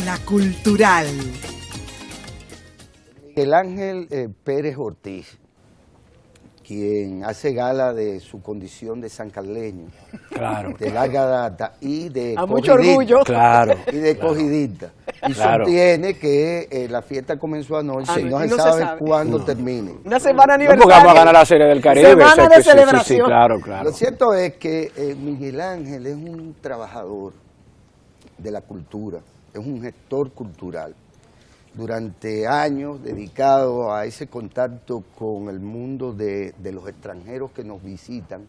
La Cultural. Miguel Ángel Pérez Ortiz, quien hace gala de su condición de sancarleño, claro, de larga data y de mucho orgullo, claro, y de cogidita, y sostiene que la fiesta comenzó anoche y no se sabe cuándo termine. Una semana aniversario. No, porque vamos a ganar la Serie del Caribe. Semana de celebración. Sí, claro, claro. Lo cierto es que Miguel Ángel es un trabajador de la cultura, es un gestor cultural. Durante años dedicado a ese contacto con el mundo de los extranjeros que nos visitan,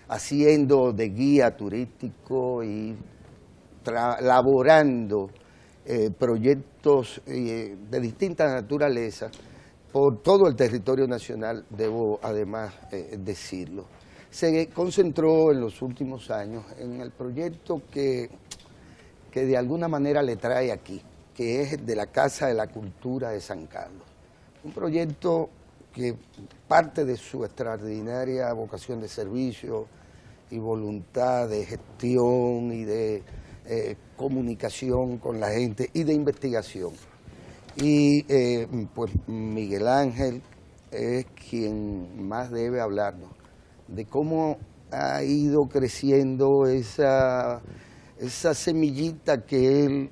haciendo de guía turístico y laborando proyectos de distinta naturaleza por todo el territorio nacional, debo además decirlo. Se concentró en los últimos años en el proyecto que de alguna manera le trae aquí, que es de la Casa de la Cultura de San Carlos. Un proyecto que parte de su extraordinaria vocación de servicio y voluntad de gestión y de comunicación con la gente y de investigación. Y pues Miguel Ángel es quien más debe hablarnos de cómo ha ido creciendo esa semillita que él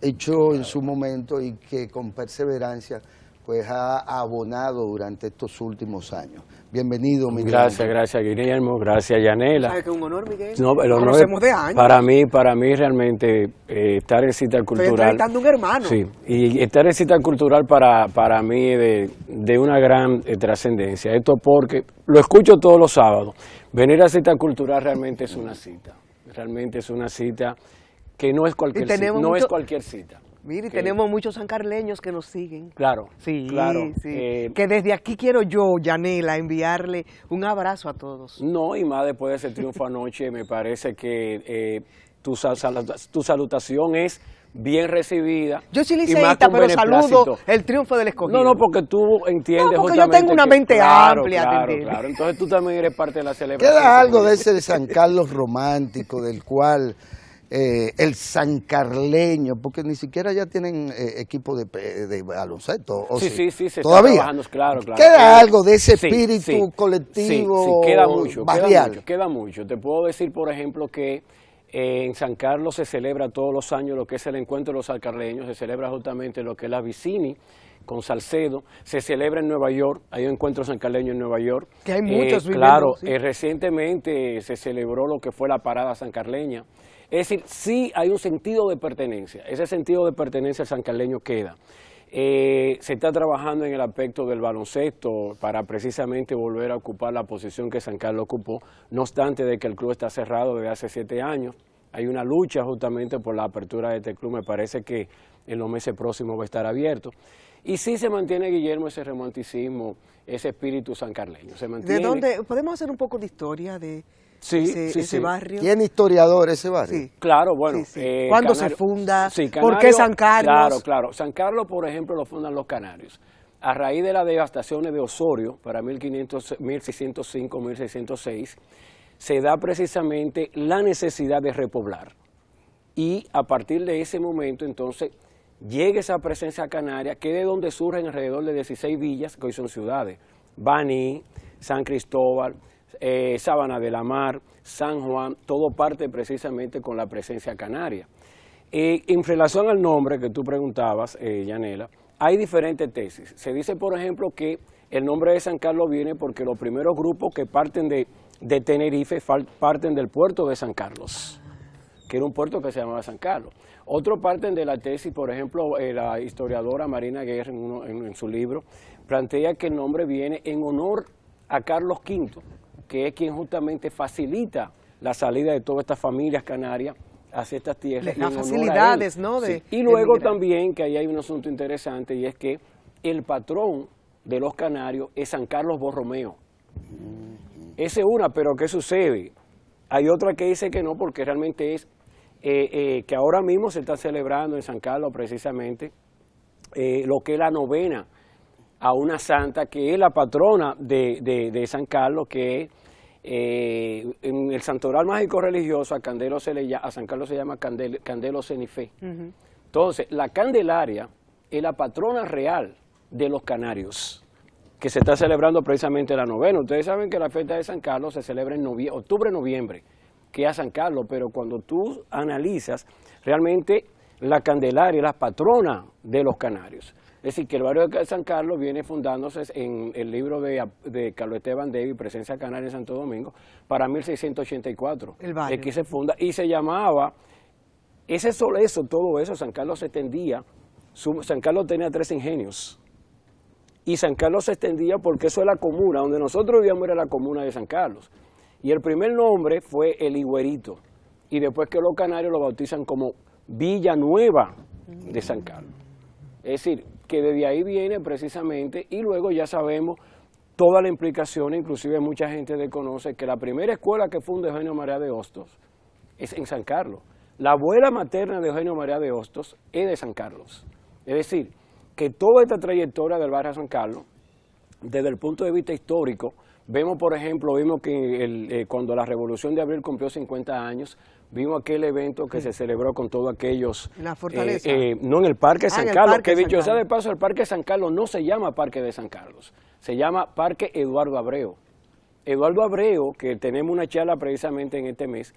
echó en su momento y que con perseverancia pues ha abonado durante estos últimos años. Bienvenido, Miguel. Gracias Guillermo, gracias Yanela. ¿Sabes que es un honor, Miguel? No, el honor conocemos de años. Para mí realmente estar en Cita Cultural. Estoy entrevistando a un hermano. Sí, y estar en Cita Cultural para mí de una gran trascendencia. Esto porque lo escucho todos los sábados. Venir a Cita Cultural realmente es una cita. Realmente es una cita que no es cualquier cita. No es cualquier cita. Mire, tenemos muchos sancarleños que nos siguen. Claro, sí, claro. Sí. Que desde aquí quiero yo, Yanela, enviarle un abrazo a todos. No, y más después de ese triunfo anoche, me parece que tu salutación es bien recibida. Yo soy liceísta, pero saludo el triunfo del Escogido. No, porque tú entiendes porque yo tengo una mente amplia. Claro, entonces tú también eres parte de la celebración. Queda algo de ese San Carlos romántico, del cual el sancarleño, porque ni siquiera ya tienen equipo de baloncesto. Sí, se todavía está trabajando, claro. Queda algo de ese espíritu colectivo. Sí, queda barrial. mucho. Te puedo decir, por ejemplo, que en San Carlos se celebra todos los años lo que es el encuentro de los sancarleños, se celebra justamente lo que es la Vicini con Salcedo, se celebra en Nueva York, hay un encuentro sancarleño en Nueva York. Que hay muchos viviendo. Claro, sí. Recientemente se celebró lo que fue la parada sancarleña. Es decir, sí hay un sentido de pertenencia, ese sentido de pertenencia al sancarleño queda. Se está trabajando en el aspecto del baloncesto para precisamente volver a ocupar la posición que San Carlos ocupó, no obstante de que el club está cerrado desde hace 7 años. Hay una lucha justamente por la apertura de este club, me parece que en los meses próximos va a estar abierto. Y sí se mantiene, Guillermo, ese romanticismo, ese espíritu sancarleño. Se mantiene. ¿De dónde? ¿Podemos hacer un poco de historia de ese barrio? ¿Tiene historiador ese barrio? Sí. Claro, bueno. Sí. ¿Cuándo se funda? ¿Por qué San Carlos? Claro. San Carlos, por ejemplo, lo fundan los canarios. A raíz de las devastaciones de Osorio, para 1605, 1606, se da precisamente la necesidad de repoblar. Y a partir de ese momento, entonces, llega esa presencia canaria, que es de donde surgen alrededor de 16 villas, que hoy son ciudades. Baní, San Cristóbal, Sabana de la Mar, San Juan, todo parte precisamente con la presencia canaria. En relación al nombre que tú preguntabas, Yanela, hay diferentes tesis. Se dice, por ejemplo, que el nombre de San Carlos viene porque los primeros grupos que parten de Tenerife parten del puerto de San Carlos, que era un puerto que se llamaba San Carlos. Otros parten de la tesis, por ejemplo, la historiadora Marina Guerra en su libro plantea que el nombre viene en honor a Carlos V, que es quien justamente facilita la salida de todas estas familias canarias hacia estas tierras. Las facilidades, ¿no? Y luego también, que ahí hay un asunto interesante, y es que el patrón de los canarios es San Carlos Borromeo. Esa es una, pero ¿qué sucede? Hay otra que dice que no, porque realmente es que ahora mismo se está celebrando en San Carlos precisamente lo que es la novena a una santa que es la patrona de San Carlos, que es en el santoral mágico religioso a San Carlos se llama Candelo Cenifé. Entonces, la Candelaria es la patrona real de los canarios, que se está celebrando precisamente la novena. Ustedes saben que la fiesta de San Carlos se celebra en octubre-noviembre, que es a San Carlos, pero cuando tú analizas, realmente la Candelaria es la patrona de los canarios. Es decir, que el barrio de San Carlos viene fundándose en el libro de Carlos Esteban Davis, Presencia Canaria en Santo Domingo, para 1684. El barrio. Aquí se funda y se llamaba, todo eso, San Carlos se extendía, San Carlos tenía 3 ingenios. Y San Carlos se extendía porque eso es la comuna, donde nosotros vivíamos era la comuna de San Carlos. Y el primer nombre fue El Higuerito. Y después que los canarios lo bautizan como Villa Nueva de San Carlos. Es decir, que desde ahí viene precisamente, y luego ya sabemos toda la implicación, inclusive mucha gente desconoce que la primera escuela que funda Eugenio María de Hostos es en San Carlos. La abuela materna de Eugenio María de Hostos es de San Carlos. Es decir, que toda esta trayectoria del barrio San Carlos, desde el punto de vista histórico, vemos que cuando la Revolución de Abril cumplió 50 años, vimos aquel evento que se celebró con todos aquellos... La fortaleza. No, en el Parque San Carlos, Parque que dicho San sea de paso, el Parque San Carlos no se llama Parque de San Carlos, se llama Parque Eduardo Abreu. Eduardo Abreu, que tenemos una charla precisamente en este mes,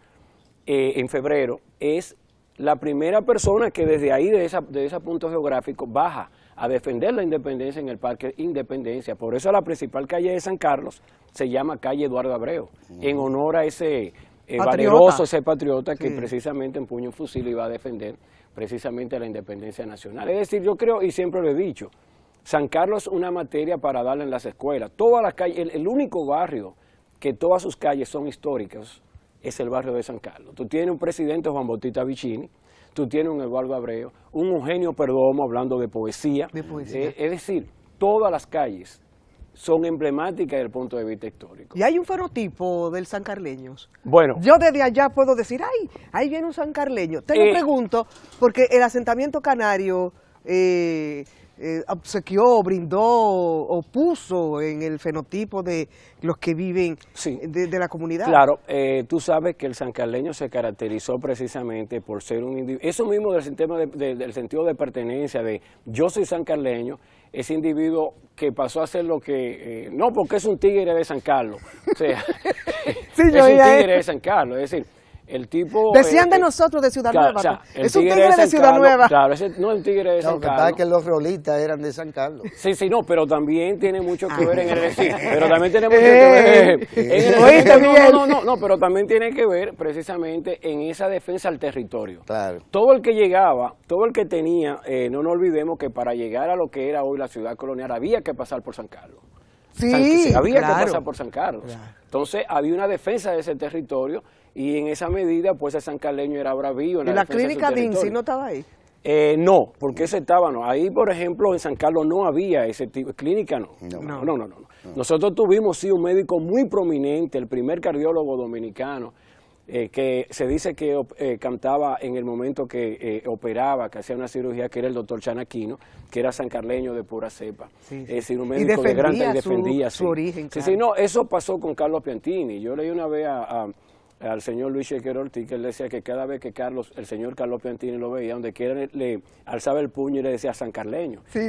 en febrero, es la primera persona que desde ahí, de ese punto geográfico, baja a defender la independencia en el Parque Independencia. Por eso la principal calle de San Carlos se llama calle Eduardo Abreu, en honor a ese valeroso, ese patriota que precisamente empuñó un fusil y iba a defender precisamente la independencia nacional. Es decir, yo creo, y siempre lo he dicho, San Carlos es una materia para darle en las escuelas. Todas las calles, el único barrio que todas sus calles son históricas es el barrio de San Carlos. Tú tienes un presidente, Juan Bautista Vicini, tú tienes un Eduardo Abreu, un Eugenio Perdomo hablando de poesía. Es decir, todas las calles son emblemáticas desde el punto de vista histórico. ¿Y hay un fenotipo del sancarleños? Bueno. Yo desde allá puedo decir, ay, ahí viene un sancarleño. Te lo pregunto, porque el asentamiento canario obsequió, brindó o puso en el fenotipo de los que viven de la comunidad. Claro, tú sabes que el sancarleño se caracterizó precisamente por ser un individuo, eso mismo del sentido de pertenencia, de yo soy sancarleño, ese individuo que pasó a ser lo que, no porque es un tigre de San Carlos, o sea, sí, es un tigre de San Carlos, es decir, el tipo... Decían de nosotros de Ciudad Nueva. O sea, es un tigre de Ciudad Nueva. Claro, ese no es el tigre de San Carlos. Que los rolistas eran de San Carlos. Sí, no, pero también tiene mucho que ver en el decir. Pero también tiene mucho que ver. No, pero también tiene que ver precisamente en esa defensa al territorio. Claro. Todo el que llegaba, todo el que tenía, no nos olvidemos que para llegar a lo que era hoy la ciudad colonial había que pasar por San Carlos. Había que pasar por San Carlos. Claro. Entonces había una defensa de ese territorio y en esa medida pues el sancarleño era bravío. ¿Y la clínica DINSI no estaba ahí? No, porque ese estaba, no. Ahí, por ejemplo, en San Carlos no había ese tipo de clínica, no. Nosotros tuvimos, sí, un médico muy prominente, el primer cardiólogo dominicano, que se dice que cantaba en el momento que operaba, que hacía una cirugía, que era el doctor Chanaquino, que era sancarleño de pura cepa. Es decir, un médico de gran y defendía su origen. Claro. No, eso pasó con Carlos Piantini. Yo leí una vez al señor Luis Chequero Ortiz, que él decía que cada vez que el señor Carlos Piantini lo veía, donde quiera le alzaba el puño y le decía sancarleño. Sí.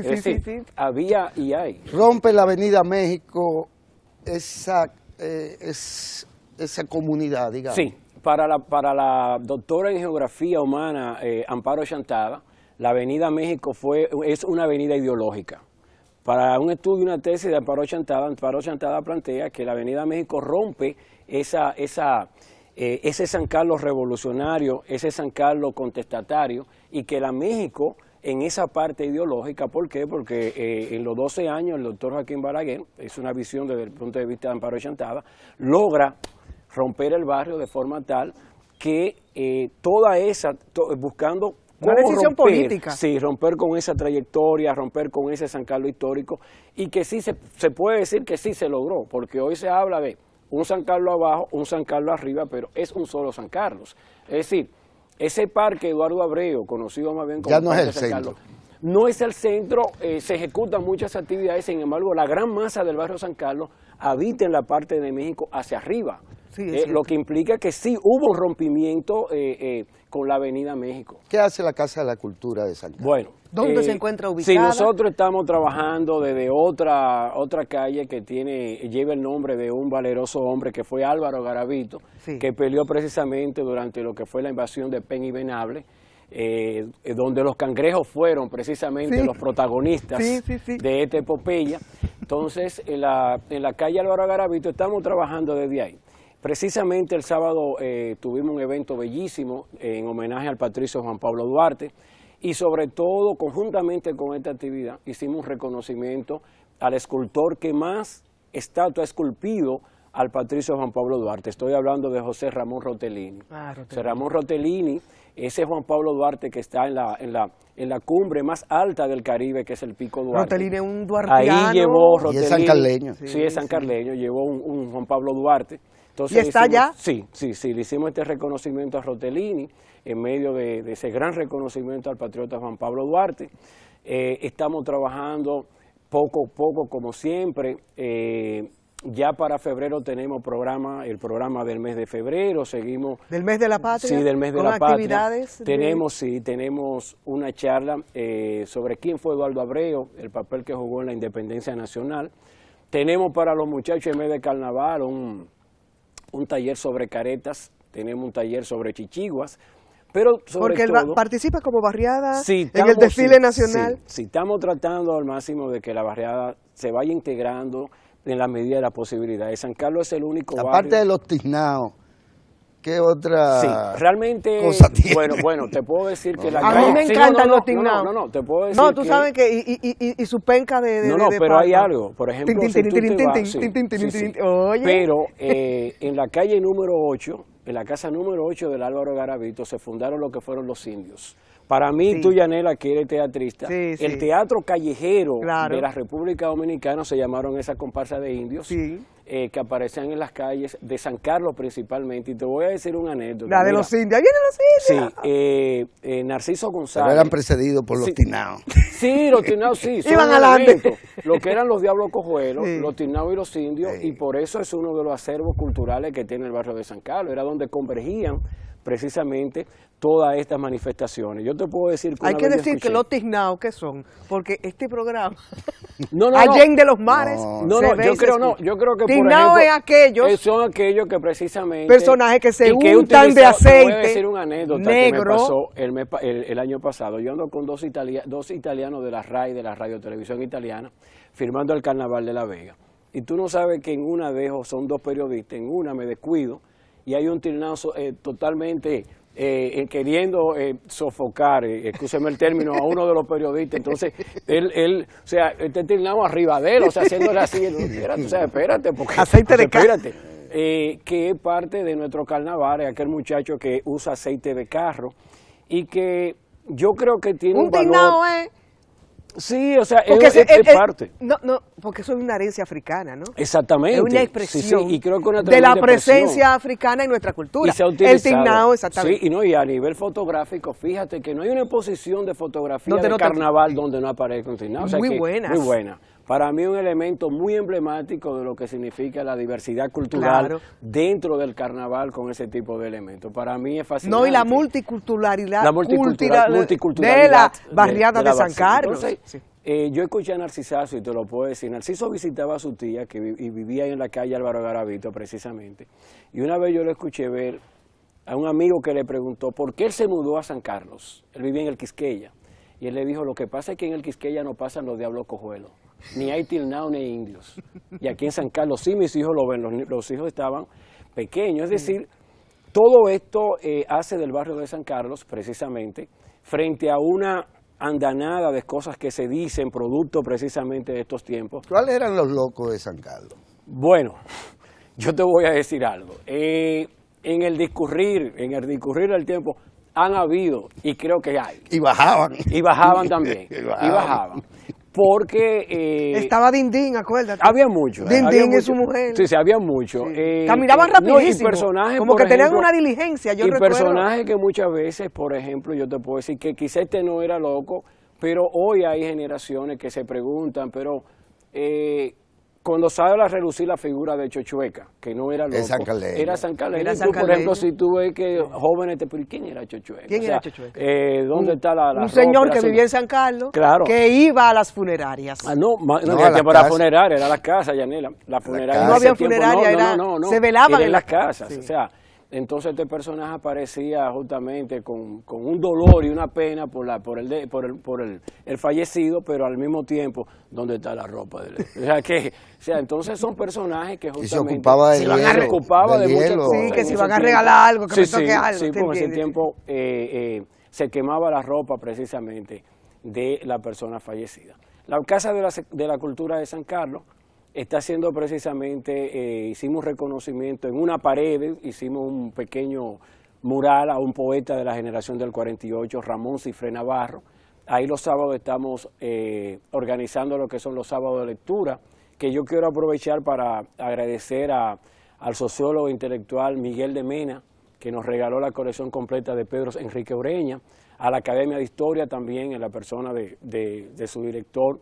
Había y hay. Rompe la Avenida México esa comunidad, digamos. Sí. Para la doctora en Geografía Humana, Amparo Chantada, la Avenida México es una avenida ideológica. Para un estudio y una tesis de Amparo Chantada plantea que la Avenida México rompe ese San Carlos revolucionario, ese San Carlos contestatario, y que la México en esa parte ideológica, ¿por qué? Porque en los 12 años el doctor Joaquín Balaguer, es una visión desde el punto de vista de Amparo Chantada, logra romper el barrio de forma tal que buscando una decisión política. Sí, romper con esa trayectoria, romper con ese San Carlos histórico, y que sí se puede decir que sí se logró, porque hoy se habla de un San Carlos abajo, un San Carlos arriba, pero es un solo San Carlos. Es decir, ese parque Eduardo Abreu, conocido más bien como ya no es el San centro. Carlos, no es el centro, se ejecutan muchas actividades, sin embargo, la gran masa del barrio San Carlos habita en la parte de México hacia arriba. lo que implica que sí hubo un rompimiento con la Avenida México. ¿Qué hace la Casa de la Cultura de San Carlos? Bueno, ¿dónde se encuentra ubicada? Sí, nosotros estamos trabajando desde otra calle que lleva el nombre de un valeroso hombre que fue Álvaro Garavito, que peleó precisamente durante lo que fue la invasión de Peña y Venable, donde los cangrejos fueron precisamente los protagonistas de esta epopeya. Entonces, en la calle Álvaro Garavito estamos trabajando desde ahí. Precisamente el sábado tuvimos un evento bellísimo en homenaje al patricio Juan Pablo Duarte y sobre todo, conjuntamente con esta actividad, hicimos un reconocimiento al escultor que más estatua ha esculpido al patricio Juan Pablo Duarte. Estoy hablando de José Ramón Rotellini. José Ramón Rotellini, ese Juan Pablo Duarte que está en la cumbre más alta del Caribe, que es el Pico Duarte. Rotellini es un duartiano. Ahí llevó Rotellini. Y es sancarleño. Sí, es sancarleño, llevó un Juan Pablo Duarte. Entonces, ¿Y está allá? Sí, le hicimos este reconocimiento a Rotellini en medio de ese gran reconocimiento al patriota Juan Pablo Duarte. Estamos trabajando poco a poco, como siempre. Ya para febrero tenemos el programa del mes de febrero, seguimos... ¿Del mes de la patria? Sí, del mes de la patria. ¿Actividades? Tenemos una charla sobre quién fue Eduardo Abreu, el papel que jugó en la independencia nacional. Tenemos para los muchachos en mes de carnaval un taller sobre caretas, tenemos un taller sobre chichiguas, pero sobre porque todo... Porque participa como barriada en el desfile nacional. Sí, estamos tratando al máximo de que la barriada se vaya integrando en la medida de la posibilidad. San Carlos es el único barrio... Aparte de los tiznaos, ¿qué otra cosa tiene? Bueno, te puedo decir que la calle... A mí me encantan los tiznaos. No, te puedo decir tú sabes que... Y su penca de... pero hay algo. Por ejemplo, pero en la calle número 8, en la casa número 8 del Álvaro Garavito, se fundaron lo que fueron los indios. Para mí, tú, Yanela, que eres teatrista, el teatro callejero de la República Dominicana se llamaron esa comparsa de indios que aparecían en las calles de San Carlos principalmente. Y te voy a decir una anécdota. La de los indios. ¡Vienen los indios! Sí, Narciso González. Pero eran precedidos por los tinaos. Sí, los tinaos sí. Iban adelante. Lo que eran los diablos cojuelos, los tinaos y los indios, y por eso es uno de los acervos culturales que tiene el barrio de San Carlos. Era donde convergían precisamente todas estas manifestaciones. Yo te puedo decir que hay que decir que los tiznaos, ¿qué son? Porque este programa, no, Allende los Mares, yo creo que tiznao por es aquellos, son aquellos que precisamente personajes que se untan de aceite. Te voy a decir una anécdota negro. Que me pasó el año pasado. Yo ando con dos italianos de la RAI, de la Radio Televisión Italiana, firmando el Carnaval de La Vega. Y tú no sabes que en una de ellos son dos periodistas, en una me descuido y hay un tiznao totalmente queriendo sofocar, escúcheme el término, a uno de los periodistas. Entonces, o sea, tiznao arriba de él, o sea, haciéndole así, espérate, porque... Aceite de carro. Que es parte de nuestro carnaval, es aquel muchacho que usa aceite de carro y que yo creo que tiene un valor... tiznao Sí, o sea, porque es parte. No, porque eso es una herencia africana, ¿no? Exactamente. Es una expresión y creo que una de la presencia africana en nuestra cultura. Y se ha utilizado. El tiznao, exactamente. Sí, y a nivel fotográfico, fíjate que no hay una exposición de fotografía de carnaval donde no aparezca un tiznao. O sea, muy buena. Muy buena. Para mí un elemento muy emblemático de lo que significa la diversidad cultural dentro del carnaval con ese tipo de elementos. Para mí es fascinante. No, y la multiculturalidad, multiculturalidad de la barriada de San Carlos. Entonces, yo escuché a Narcisazo y te lo puedo decir. Narciso visitaba a su tía y vivía en la calle Álvaro Garavito precisamente. Y una vez yo lo escuché ver a un amigo que le preguntó por qué él se mudó a San Carlos. Él vivía en el Quisqueya. Y él le dijo, lo que pasa es que en el Quisqueya no pasan los diablos cojuelos. Ni hay tiznao ni hay indios. Y aquí en San Carlos sí mis hijos lo ven, los hijos estaban pequeños. Es decir, todo esto hace del barrio de San Carlos, precisamente, frente a una andanada de cosas que se dicen, producto precisamente de estos tiempos. ¿Cuáles eran los locos de San Carlos? Bueno, yo te voy a decir algo. En el discurrir del tiempo han habido, y creo que hay. Y bajaban. Y bajaban también. y bajaban. Porque... estaba Dindín, acuérdate. Había mucho. Dindín y su mujer. Sí, había mucho. Sí. Caminaban rapidísimo. Como que tenían una diligencia, yo recuerdo. Personajes que muchas veces, por ejemplo, yo te puedo decir que quizá este no era loco, pero hoy hay generaciones que se preguntan, pero cuando sale a relucir la figura de Chochueca, que no era loco, era sancarleño. Era Tú, por ejemplo, si tú ves que jóvenes te preguntan, ¿quién era Chochueca? ¿Quién era Chochueca? ¿Dónde está la un señor que vivía en San Carlos, claro, que iba a las funerarias. No para la funeraria, era la casa, Yanela. La funeraria. No había funeraria, se velaban en las casas. Sí. O sea, entonces este personaje aparecía justamente con un dolor y una pena por el fallecido, pero al mismo tiempo, ¿dónde está la ropa de él? O sea, entonces son personajes que justamente se ocupaba de muchas cosas. Sí, que si van a regalar algo, que me toque algo. Sí, porque en ese tiempo se quemaba la ropa precisamente de la persona fallecida. La Casa de la Cultura de San Carlos está haciendo precisamente, hicimos reconocimiento en una pared, hicimos un pequeño mural a un poeta de la generación del 48, Ramón Cifré Navarro. Ahí los sábados estamos organizando lo que son los sábados de lectura, que yo quiero aprovechar para agradecer al sociólogo intelectual Miguel de Mena, que nos regaló la colección completa de Pedro Enrique Ureña, a la Academia de Historia también, en la persona de su director,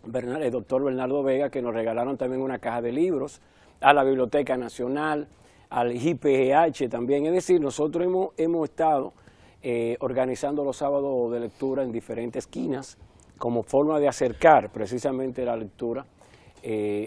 el doctor Bernardo Vega, que nos regalaron también una caja de libros, a la Biblioteca Nacional, al IPGH también. Es decir, nosotros hemos estado organizando los sábados de lectura en diferentes esquinas como forma de acercar precisamente la lectura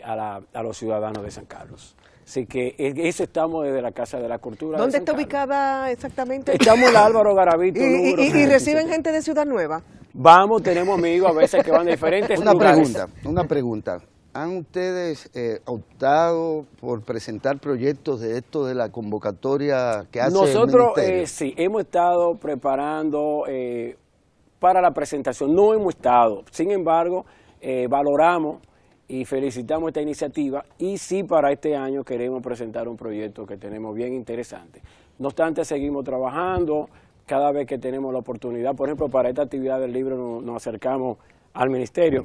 a los ciudadanos de San Carlos. Así que eso estamos desde la Casa de la Cultura. ¿Dónde está ubicada exactamente? Estamos en la Álvaro Garavito. ¿Y reciben gente de Ciudad Nueva? Vamos, tenemos amigos a veces que van de diferentes lugares. Una pregunta. ¿Han ustedes optado por presentar proyectos de esto de la convocatoria que hace Nosotros, el Ministerio? Sí, hemos estado preparando para la presentación. No hemos estado. Sin embargo, valoramos y felicitamos esta iniciativa y sí, para este año queremos presentar un proyecto que tenemos bien interesante. No obstante, seguimos trabajando cada vez que tenemos la oportunidad. Por ejemplo, para esta actividad del libro nos acercamos al ministerio,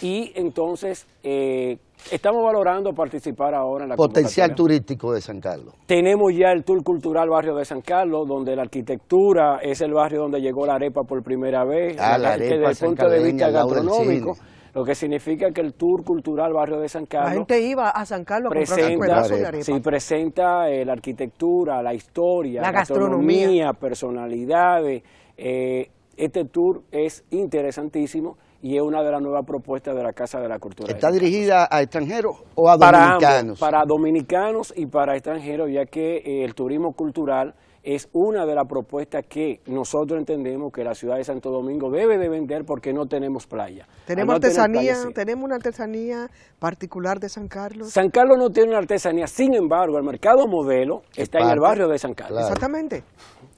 y entonces estamos valorando participar ahora en la potencial turístico de San Carlos. Tenemos ya el Tour Cultural Barrio de San Carlos, donde la arquitectura es el barrio donde llegó la arepa por primera vez, desde el punto de vista gastronómico. Lo que significa que el Tour Cultural Barrio de San Carlos... La gente iba a San Carlos a comprar un pedazo de arepa. Sí, presenta la arquitectura, la historia, la gastronomía, personalidades. Este tour es interesantísimo y es una de las nuevas propuestas de la Casa de la Cultura. ¿Está dirigida a extranjeros o a dominicanos? Para dominicanos y para extranjeros, ya que el turismo cultural es una de las propuestas que nosotros entendemos que la ciudad de Santo Domingo debe de vender porque no tenemos playa. ¿Tenemos artesanía? ¿Tenemos una artesanía particular de San Carlos? San Carlos no tiene una artesanía, sin embargo, el mercado modelo está en el barrio de San Carlos. Claro. Exactamente.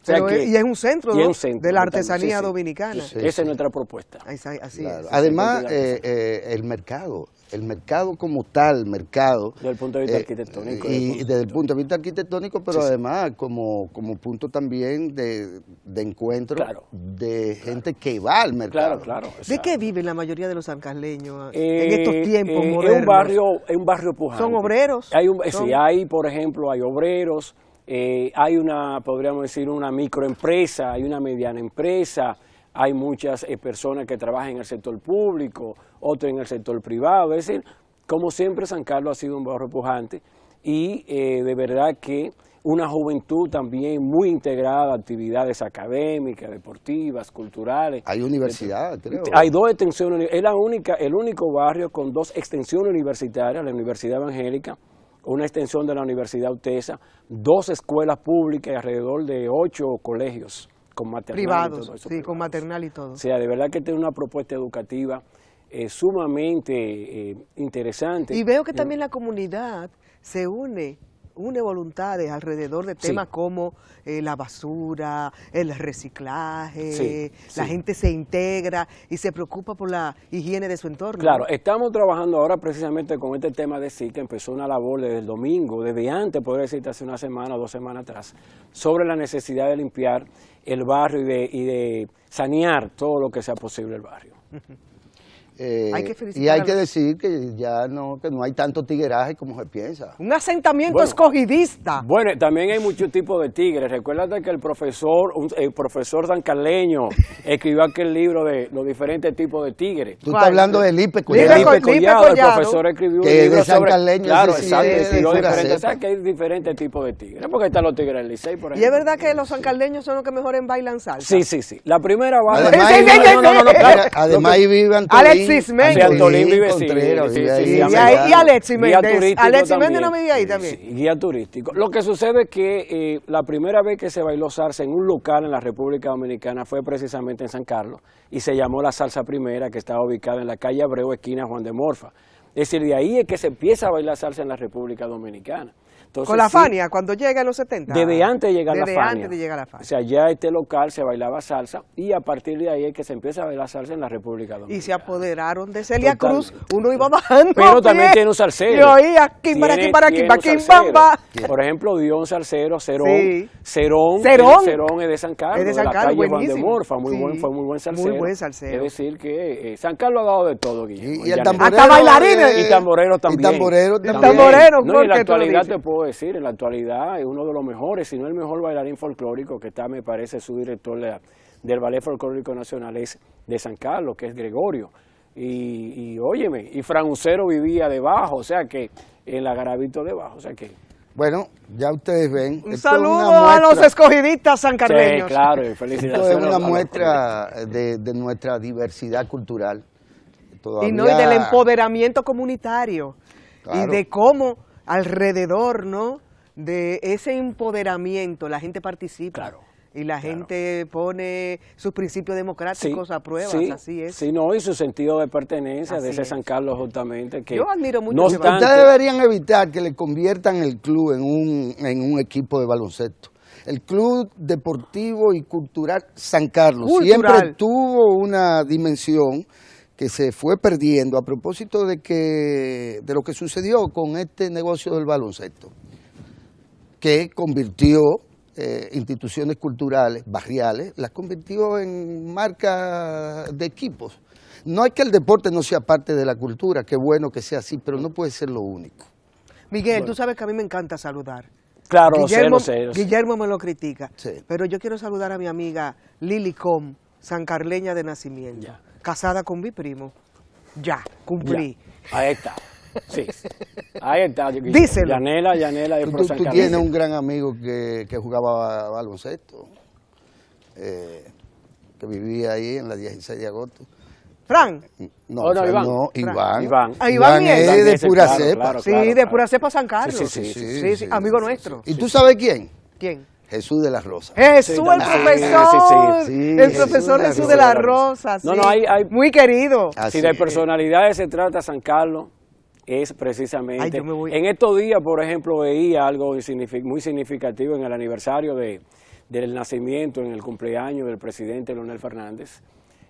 Y es un centro, ¿no? De la artesanía dominicana. Esa es nuestra propuesta. Así claro. es. Además, el mercado como tal, desde el punto de vista arquitectónico. Y desde el punto de vista arquitectónico, pero además como punto también de encuentro de gente que va al mercado. Claro. ¿De qué viven la mayoría de los sancarleños en estos tiempos modernos? Es un barrio pujante. ¿Son obreros? Sí, por ejemplo, hay obreros, hay podríamos decir, una microempresa, hay una mediana empresa, hay muchas personas que trabajan en el sector público, otros en el sector privado. Es decir, como siempre, San Carlos ha sido un barrio pujante y de verdad que una juventud también muy integrada a actividades académicas, deportivas, culturales. Hay universidad, creo. Hay 2 extensiones, es el único barrio con 2 extensiones universitarias, la Universidad Evangélica, una extensión de la Universidad UTESA, 2 escuelas públicas y alrededor de 8 colegios. Con maternal privados, y todo eso, con maternal y todo. O sea, de verdad que tiene una propuesta educativa sumamente interesante. Y veo que también la comunidad se une voluntades alrededor de temas como la basura, el reciclaje, la gente se integra y se preocupa por la higiene de su entorno. Claro, estamos trabajando ahora precisamente con este tema de que empezó una labor desde el domingo, desde antes, podría decirte hace una semana o 2 semanas atrás, sobre la necesidad de limpiar el barrio y de sanear todo lo que sea posible el barrio. Hay que felicitar y hay a que los- decir que ya no, que no hay tanto tigueraje como se piensa. Un asentamiento Bueno. escogidista. Bueno, también hay muchos tipos de tigres. Recuérdate que el profesor sancarleño escribió aquel libro de los diferentes tipos de tigres. Tú ¿Cuál? estás hablando de Lipe Lipe Collado. Felipe Lipe Collado, el Collado, profesor escribió que un libro de San sobre... Carleño, Claro, ese sí exacto, es de escribió pura diferentes... cepa. ¿Sabes que hay diferentes tipos de tigres? Porque están los tigres del Licey, por Y ejemplo. es verdad que los sancarleños son los que mejor bailan salsa. Sí, sí, sí. La primera banda... Además, Sí, ahí sí, sí, vive- sí, sí. claro. además ahí vive Antolín. Alexis Méndez. Sí, Antolín vive, sí, Contreras, sí, vive sí, ahí. sí, Y, allá. y Alexis Guía Méndez. turístico Alexis también. Méndez no vivía ahí también. Sí, guía turístico. Lo que sucede es que la primera vez que se bailó salsa en un local en la República Dominicana fue precisamente en San Carlos y se llamó la Salsa Primera, que estaba ubicada en la calle Abreu, esquina Juan de Morfa. Es decir, de ahí es que se empieza a bailar salsa en la República Dominicana. Entonces, Con la sí, Fania, cuando llega en los 70. desde antes de llegar la Desde Fania. antes de llegar la O Fania. sea, ya este local se bailaba salsa y a partir de ahí es que se empieza a bailar salsa en la República Dominicana. Y se apoderaron de Celia Totalmente. Cruz. Uno iba bajando. Pero a también pie, tiene un salsero. Y oía, quimba, quimba, quimba, Tiene un quimba, salsero. quimba. Por ejemplo, Dion Salsero, Cerón. Sí. Cerón. Cerón. Cerón es de San Carlos, Es de San la Carlos, calle Juan de buenísimo. Morfa. Sí. Fue muy buen salsero. Muy buen salsero. Es decir, que San Carlos ha dado de todo, Guillermo. Y el Janet. tamborero. Hasta bailarines. Y tamborero también. Y tamborero El también. tamborero, No, y en la porque tú lo actualidad dices. te puedo decir, en la actualidad es uno de los mejores, si no el mejor bailarín folclórico que está, me parece, su director del Ballet Folclórico Nacional es de San Carlos, que es Gregorio. Y óyeme, y Fran Ucero vivía debajo, o sea que, en la Garavito debajo, o sea que... Bueno, ya ustedes ven. Un esto es saludo una a los muestra- escogidistas Sí, sancarleños. claro, y Esto felicitaciones. es a una los muestra de nuestra diversidad cultural. Y no, y del empoderamiento comunitario. Claro. Y de cómo alrededor, ¿no? De ese empoderamiento la gente participa. Claro, Y la gente pone sus principios democráticos a prueba, sí, así es. Sí, no, y su sentido de pertenencia de Así ese es. San Carlos justamente. Que Yo admiro mucho no ese obstante, Ustedes deberían evitar que le conviertan el club en un equipo de baloncesto. El Club Deportivo y Cultural San Carlos Cultural. siempre tuvo una dimensión que se fue perdiendo a propósito de lo que sucedió con este negocio del baloncesto, que convirtió instituciones culturales, barriales, las convirtió en marca de equipos. No es que el deporte no sea parte de la cultura, qué bueno que sea así, pero no puede ser lo único. Miguel, tú sabes que a mí me encanta saludar. claro, Guillermo, lo sé. Guillermo me lo critica. Sí. Pero yo quiero saludar a mi amiga Lili Com, sancarleña de nacimiento. Ya. Casada con mi primo. Ya, cumplí. Ya, ahí está. Sí, sí. Ahí está. Díselo. Yanela de Pro San Tú Carlos. tienes un gran amigo que jugaba baloncesto, que vivía ahí en la 16 de agosto. Fran. No, Oh, no, o sea, Iván. no, Iván. Iván. Ah, Iván Miel. es de Iván pura Miel, cepa. claro, Sí, claro, de claro. pura cepa San Carlos. Sí, sí, Sí, amigo nuestro. ¿Y tú sabes quién? ¿Quién? Jesús de la Rosa. Jesús, Sí, el también. profesor. Sí, El profesor Jesús Jesús de la Rosa. No, sí. no, hay- Muy querido. Así Si de es. personalidades se trata, San Carlos es precisamente... Ay, yo me voy. En estos días, por ejemplo, veía algo muy significativo en el aniversario del nacimiento, en el cumpleaños del presidente Leonel Fernández.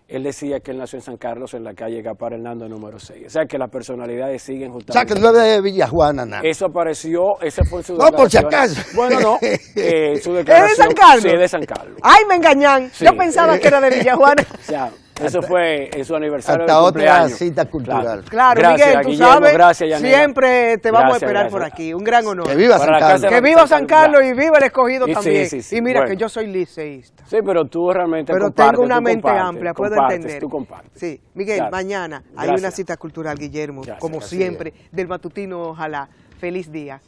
Él decía que él nació en San Carlos, en la calle Gaspar Hernando número 6. O sea, que las personalidades siguen O justamente... sea, que no es de Villajuana, nada. Eso apareció, ese fue su No, por si declaración. acaso. Bueno, no, su ¿Es declaración... de San Carlos? Sí, es de San Carlos. Ay, me engañan. Sí. Yo pensaba que era de Villajuana. O sea, eso fue en su aniversario Hasta de otra cumpleaños. cita cultural. Claro, Gracias, Miguel, tú Guillermo, sabes, gracias, Yanela. siempre te vamos Gracias, a esperar gracias. por aquí. Un gran honor. Que viva Para San la Carlos. casa Que de viva San Carlos y ya. viva el escogido Y sí, también. sí, sí, Y mira bueno. que yo soy liceísta. Sí, pero tú realmente Pero compartes, tengo una tú mente compartes, amplia, puedo compartes, entender. Tú compartes. Sí, Miguel, Claro. mañana hay Gracias. una cita cultural, Guillermo, Gracias, como gracias. siempre, del matutino, ojalá. Feliz día.